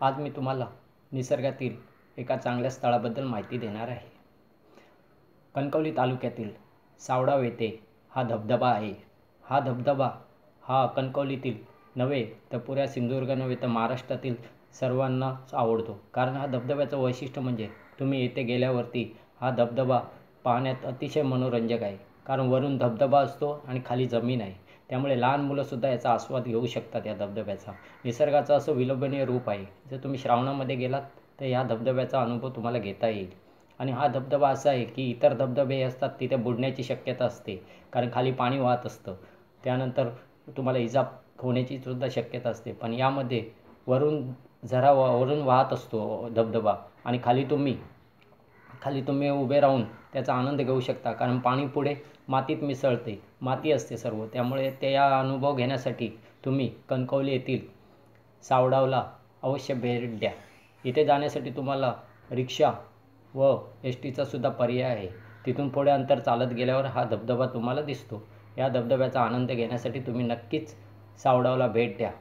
आज मी तुम्हाला निसर्गातील एका चांगल्या स्थळाबद्दल माहिती देणार आहे. कणकवली तालुक्यातील सावडाव येथे हा धबधबा आहे. हा धबधबा कणकवलीतील नव्हे तर पुऱ्या सिंधुदुर्ग नव्हे तर महाराष्ट्रातील सर्वांनाच आवडतो. कारण हा धबधब्याचं वैशिष्ट्य म्हणजे तुम्ही येथे गेल्यावरती हा धबधबा पाहण्यात अतिशय मनोरंजक आहे. कारण वरून धबधबा असतो आणि खाली जमीन आहे. त्यामुळे लहान मुलंसुद्धा याचा आस्वाद घेऊ शकतात या धबधब्याचा. निसर्गाचं असं विलोभनीय रूप आहे. जर तुम्ही श्रावणामध्ये गेलात तर ह्या धबधब्याचा अनुभव तुम्हाला घेता येईल. आणि हा धबधबा असा आहे की इतर धबधबे असतात तिथे बुडण्याची शक्यता असते. कारण खाली पाणी वाहत असतं. त्यानंतर तुम्हाला इजा होण्याची सुद्धा शक्यता असते. पण यामध्ये वरून वरून वाहत असतो धबधबा आणि खाली तुम्ही उभे राहून त्याचा आनंद घेऊ शकता. कारण पाणी पुढे मातीत मिसळते, माती असते सर्व. त्यामुळे त्या अनुभव घेण्यासाठी तुम्ही कणकवली येथील सावडावला अवश्य भेट द्या. इथे जाण्यासाठी तुम्हाला रिक्षा व एस टीचा सुद्धा पर्याय आहे. तिथून पुढे अंतर चालत गेल्यावर हा धबधबा तुम्हाला दिसतो. या धबधब्याचा आनंद घेण्यासाठी तुम्ही नक्कीच सावडावला भेट द्या.